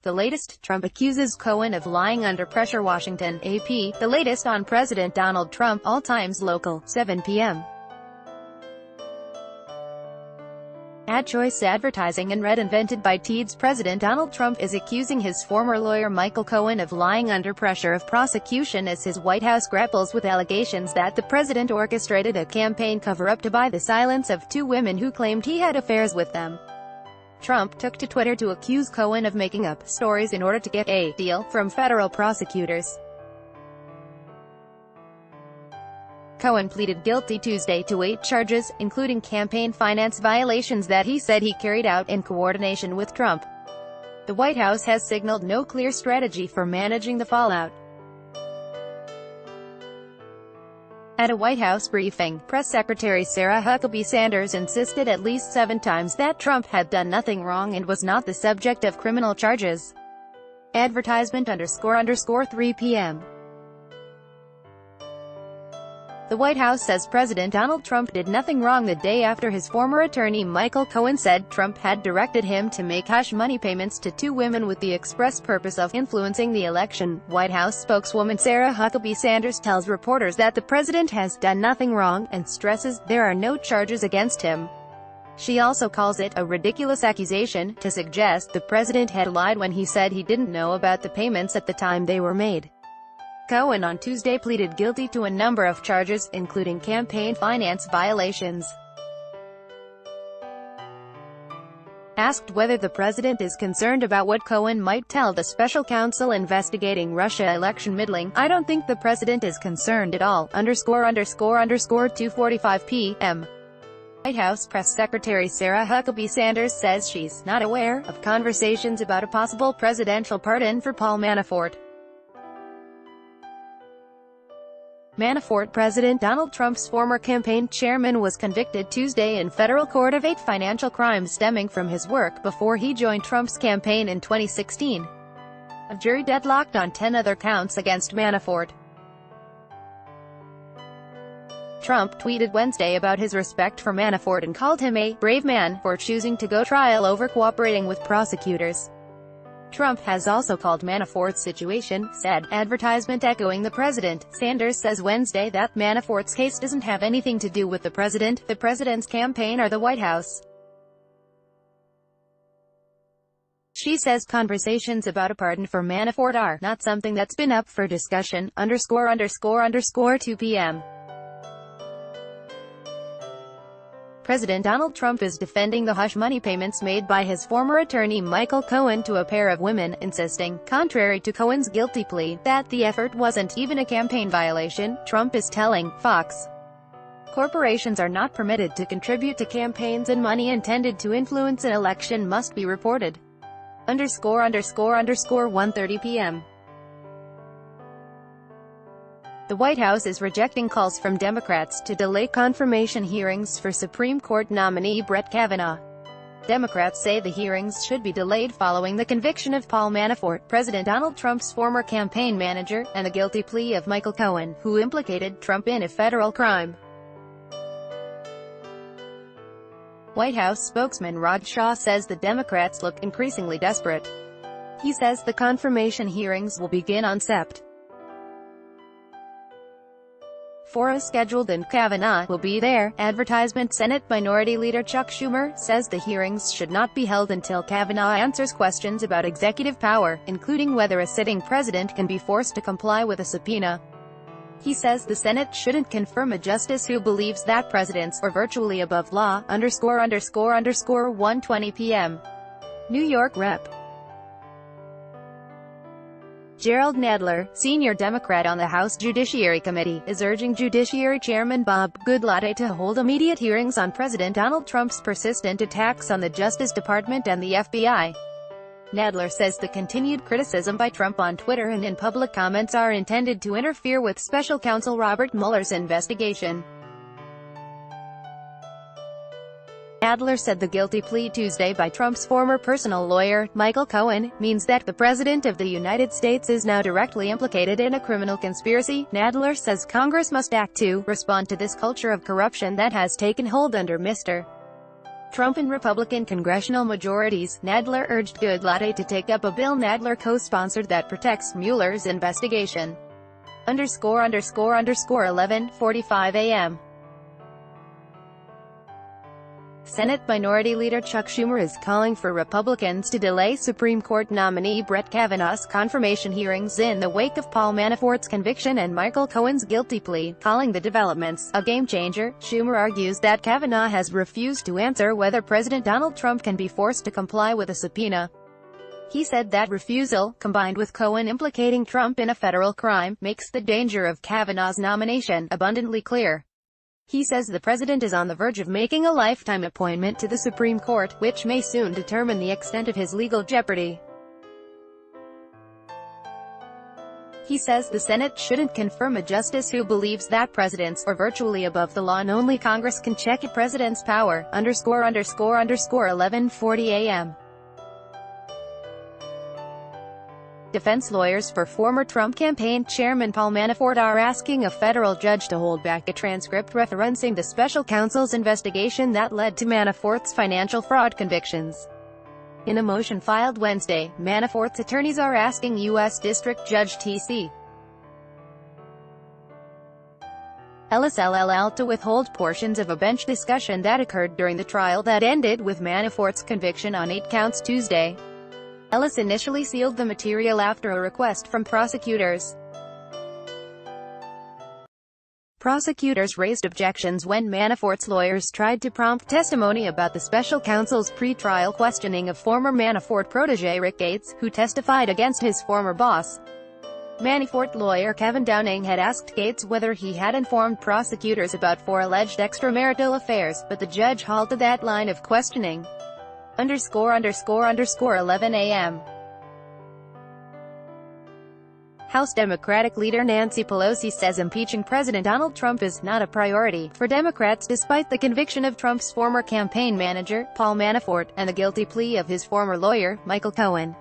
The latest, Trump accuses Cohen of lying under pressure. Washington, AP, the latest on President Donald Trump, all times local, 7 p.m. Ad choice advertising and red invented by Teeds. President Donald Trump is accusing his former lawyer Michael Cohen of lying under pressure of prosecution as his White House grapples with allegations that the president orchestrated a campaign cover-up to buy the silence of two women who claimed he had affairs with them. Trump took to Twitter to accuse Cohen of making up stories in order to get a deal from federal prosecutors. Cohen pleaded guilty Tuesday to 8 charges, including campaign finance violations that he said he carried out in coordination with Trump. The White House has signaled no clear strategy for managing the fallout. At a White House briefing, Press Secretary Sarah Huckabee Sanders insisted at least 7 times that Trump had done nothing wrong and was not the subject of criminal charges. Advertisement __3 p.m. The White House says President Donald Trump did nothing wrong the day after his former attorney Michael Cohen said Trump had directed him to make hush money payments to 2 women with the express purpose of influencing the election. White House spokeswoman Sarah Huckabee Sanders tells reporters that the president has done nothing wrong, and stresses there are no charges against him. She also calls it a ridiculous accusation to suggest the president had lied when he said he didn't know about the payments at the time they were made. Cohen on Tuesday pleaded guilty to a number of charges, including campaign finance violations. Asked whether the president is concerned about what Cohen might tell the special counsel investigating Russia election meddling, "I don't think the president is concerned at all, __2:45 p.m. White House Press Secretary Sarah Huckabee Sanders says she's not aware of conversations about a possible presidential pardon for Paul Manafort. Manafort, President Donald Trump's former campaign chairman, was convicted Tuesday in federal court of 8 financial crimes stemming from his work before he joined Trump's campaign in 2016. A jury deadlocked on 10 other counts against Manafort. Trump tweeted Wednesday about his respect for Manafort and called him a brave man for choosing to go trial over cooperating with prosecutors. Trump has also called Manafort's situation sad advertisement echoing the president. Sanders says Wednesday that Manafort's case doesn't have anything to do with the president's campaign, or the White House. She says conversations about a pardon for Manafort are not something that's been up for discussion. __2 p.m. President Donald Trump is defending the hush money payments made by his former attorney Michael Cohen to a pair of women, insisting, contrary to Cohen's guilty plea, that the effort wasn't even a campaign violation. Trump is telling Fox, corporations are not permitted to contribute to campaigns, and money intended to influence an election must be reported. __1:30 p.m. The White House is rejecting calls from Democrats to delay confirmation hearings for Supreme Court nominee Brett Kavanaugh. Democrats say the hearings should be delayed following the conviction of Paul Manafort, President Donald Trump's former campaign manager, and the guilty plea of Michael Cohen, who implicated Trump in a federal crime. White House spokesman Rod Shaw says the Democrats look increasingly desperate. He says the confirmation hearings will begin on Sept. 4 scheduled and Kavanaugh will be there. Advertisement Senate Minority Leader Chuck Schumer says the hearings should not be held until Kavanaugh answers questions about executive power, including whether a sitting president can be forced to comply with a subpoena. He says the Senate shouldn't confirm a justice who believes that presidents are virtually above law. __1:20 p.m. New York Rep. Gerald Nadler, senior Democrat on the House Judiciary Committee, is urging Judiciary Chairman Bob Goodlatte to hold immediate hearings on President Donald Trump's persistent attacks on the Justice Department and the FBI. Nadler says the continued criticism by Trump on Twitter and in public comments are intended to interfere with Special Counsel Robert Mueller's investigation. Nadler said the guilty plea Tuesday by Trump's former personal lawyer, Michael Cohen, means that the President of the United States is now directly implicated in a criminal conspiracy. Nadler says Congress must act to respond to this culture of corruption that has taken hold under Mr. Trump and Republican congressional majorities. Nadler urged Goodlatte to take up a bill Nadler co-sponsored that protects Mueller's investigation. _ 11:45 a.m. Senate Minority Leader Chuck Schumer is calling for Republicans to delay Supreme Court nominee Brett Kavanaugh's confirmation hearings in the wake of Paul Manafort's conviction and Michael Cohen's guilty plea. Calling the developments a game-changer, Schumer argues that Kavanaugh has refused to answer whether President Donald Trump can be forced to comply with a subpoena. He said that refusal, combined with Cohen implicating Trump in a federal crime, makes the danger of Kavanaugh's nomination abundantly clear. He says the president is on the verge of making a lifetime appointment to the Supreme Court, which may soon determine the extent of his legal jeopardy. He says the Senate shouldn't confirm a justice who believes that presidents are virtually above the law and only Congress can check a president's power. _ 11:40 a.m. Defense lawyers for former Trump campaign chairman Paul Manafort are asking a federal judge to hold back a transcript referencing the special counsel's investigation that led to Manafort's financial fraud convictions. In a motion filed Wednesday, Manafort's attorneys are asking U.S. District Judge T.C. Ellis LLL to withhold portions of a bench discussion that occurred during the trial that ended with Manafort's conviction on 8 counts Tuesday. Ellis initially sealed the material after a request from prosecutors. Prosecutors raised objections when Manafort's lawyers tried to prompt testimony about the special counsel's pre-trial questioning of former Manafort protege Rick Gates, who testified against his former boss. Manafort lawyer Kevin Downing had asked Gates whether he had informed prosecutors about 4 alleged extramarital affairs, but the judge halted that line of questioning. _ 11 a.m. House Democratic leader Nancy Pelosi says impeaching President Donald Trump is not a priority for Democrats despite the conviction of Trump's former campaign manager, Paul Manafort, and the guilty plea of his former lawyer, Michael Cohen.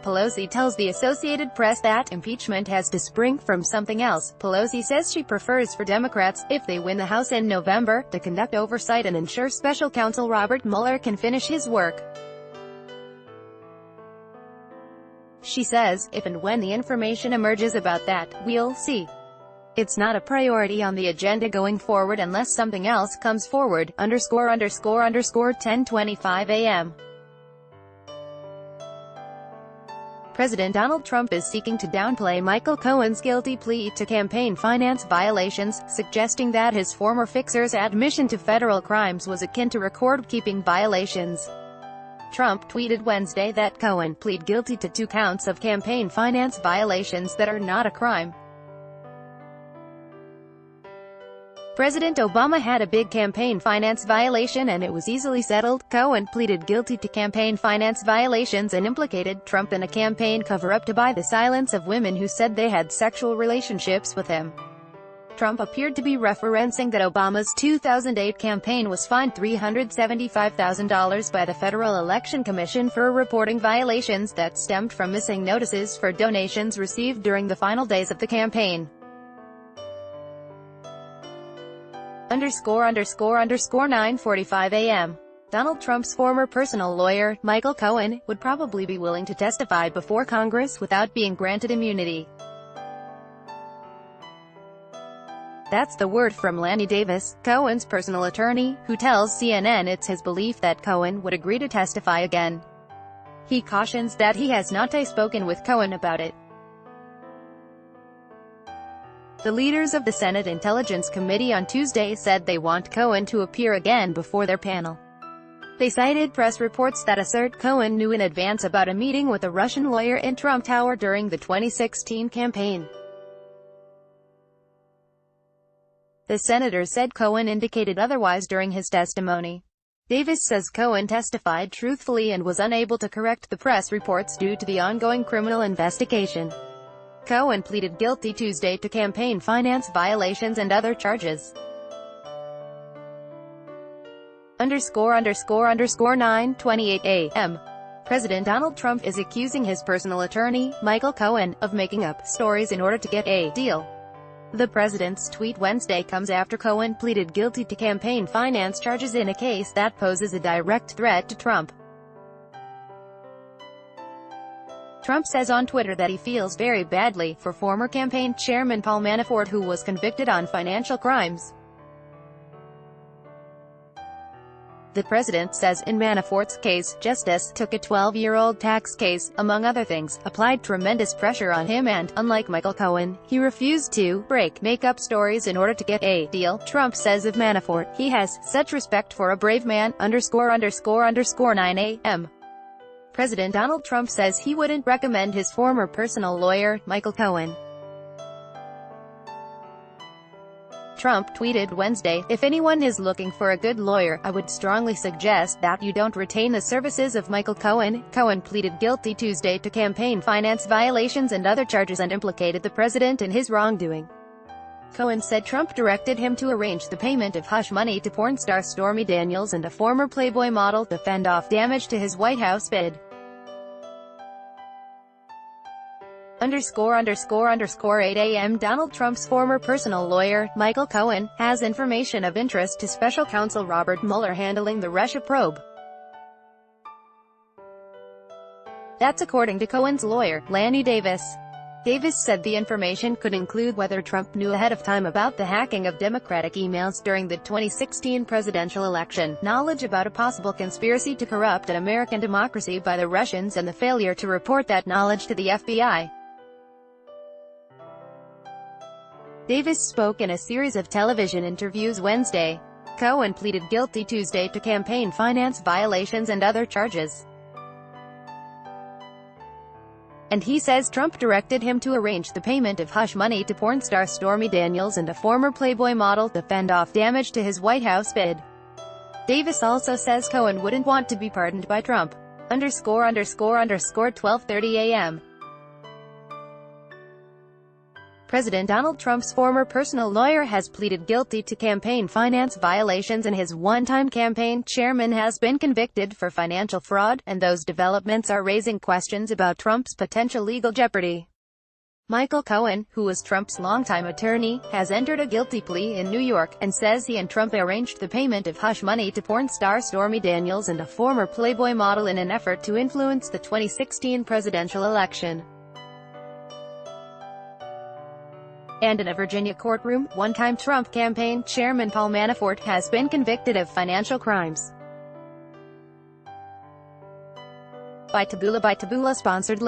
Pelosi tells the Associated Press that impeachment has to spring from something else. Pelosi says she prefers for Democrats, if they win the House in November, to conduct oversight and ensure special counsel Robert Mueller can finish his work. She says, if and when the information emerges about that, we'll see. It's not a priority on the agenda going forward unless something else comes forward. _ 10:25 a.m. President Donald Trump is seeking to downplay Michael Cohen's guilty plea to campaign finance violations, suggesting that his former fixer's admission to federal crimes was akin to record-keeping violations. Trump tweeted Wednesday that Cohen pleaded guilty to 2 counts of campaign finance violations that are not a crime. President Obama had a big campaign finance violation and it was easily settled. Cohen pleaded guilty to campaign finance violations and implicated Trump in a campaign cover-up to buy the silence of women who said they had sexual relationships with him. Trump appeared to be referencing that Obama's 2008 campaign was fined $375,000 by the Federal Election Commission for reporting violations that stemmed from missing notices for donations received during the final days of the campaign. _ 9:45 a.m. Donald Trump's former personal lawyer, Michael Cohen, would probably be willing to testify before Congress without being granted immunity. That's the word from Lanny Davis, Cohen's personal attorney, who tells CNN it's his belief that Cohen would agree to testify again. He cautions that he has not spoken with Cohen about it. The leaders of the Senate Intelligence Committee on Tuesday said they want Cohen to appear again before their panel. They cited press reports that assert Cohen knew in advance about a meeting with a Russian lawyer in Trump Tower during the 2016 campaign. The senator said Cohen indicated otherwise during his testimony. Davis says Cohen testified truthfully and was unable to correct the press reports due to the ongoing criminal investigation. Cohen pleaded guilty Tuesday to campaign finance violations and other charges. _ 9:28 a.m. President Donald Trump is accusing his personal attorney, Michael Cohen, of making up stories in order to get a deal. The president's tweet Wednesday comes after Cohen pleaded guilty to campaign finance charges in a case that poses a direct threat to Trump. Trump says on Twitter that he feels very badly for former campaign chairman Paul Manafort, who was convicted on financial crimes. The president says in Manafort's case, justice took a 12-year-old tax case, among other things, applied tremendous pressure on him and, unlike Michael Cohen, he refused to make up stories in order to get a deal. Trump says of Manafort, he has such respect for a brave man, _____9 a.m. President Donald Trump says he wouldn't recommend his former personal lawyer, Michael Cohen. Trump tweeted Wednesday, "If anyone is looking for a good lawyer, I would strongly suggest that you don't retain the services of Michael Cohen." Cohen pleaded guilty Tuesday to campaign finance violations and other charges and implicated the president in his wrongdoing. Cohen said Trump directed him to arrange the payment of hush money to porn star Stormy Daniels and a former Playboy model to fend off damage to his White House bid. ____8 a.m. Donald Trump's former personal lawyer, Michael Cohen, has information of interest to special counsel Robert Mueller handling the Russia probe. That's according to Cohen's lawyer, Lanny Davis. Davis said the information could include whether Trump knew ahead of time about the hacking of Democratic emails during the 2016 presidential election, knowledge about a possible conspiracy to corrupt an American democracy by the Russians, and the failure to report that knowledge to the FBI. Davis spoke in a series of television interviews Wednesday. Cohen pleaded guilty Tuesday to campaign finance violations and other charges. And he says Trump directed him to arrange the payment of hush money to porn star Stormy Daniels and a former Playboy model to fend off damage to his White House bid. Davis also says Cohen wouldn't want to be pardoned by Trump. ____12:30 a.m. President Donald Trump's former personal lawyer has pleaded guilty to campaign finance violations, and his one-time campaign chairman has been convicted for financial fraud, and those developments are raising questions about Trump's potential legal jeopardy. Michael Cohen, who was Trump's longtime attorney, has entered a guilty plea in New York, and says he and Trump arranged the payment of hush money to porn star Stormy Daniels and a former Playboy model in an effort to influence the 2016 presidential election. And in a Virginia courtroom, one-time Trump campaign chairman Paul Manafort has been convicted of financial crimes. By Taboola Sponsored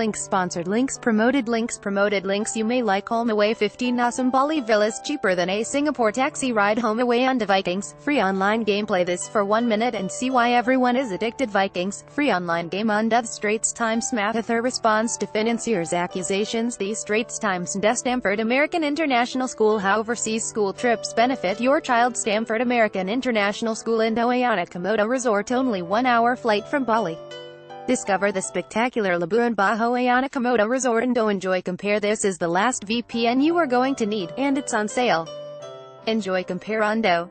links promoted links. You may like home away 15 awesome Bali villas cheaper than a Singapore taxi ride home away on the Vikings. Free online game. Play this for 1 minute and see why everyone is addicted. Vikings. Free online game on the Straits Times. Mather responds to financiers' accusations. The Straits Times. Stanford American International School. How overseas school trips benefit your child. Stanford American International School in Doñana Komodo Resort, only 1-hour flight from Bali. Discover the spectacular Labuan Bahoayana Komodo Resort and enjoy. Compare. This is the last VPN you are going to need, and it's on sale. Enjoy. Compare. Ondo.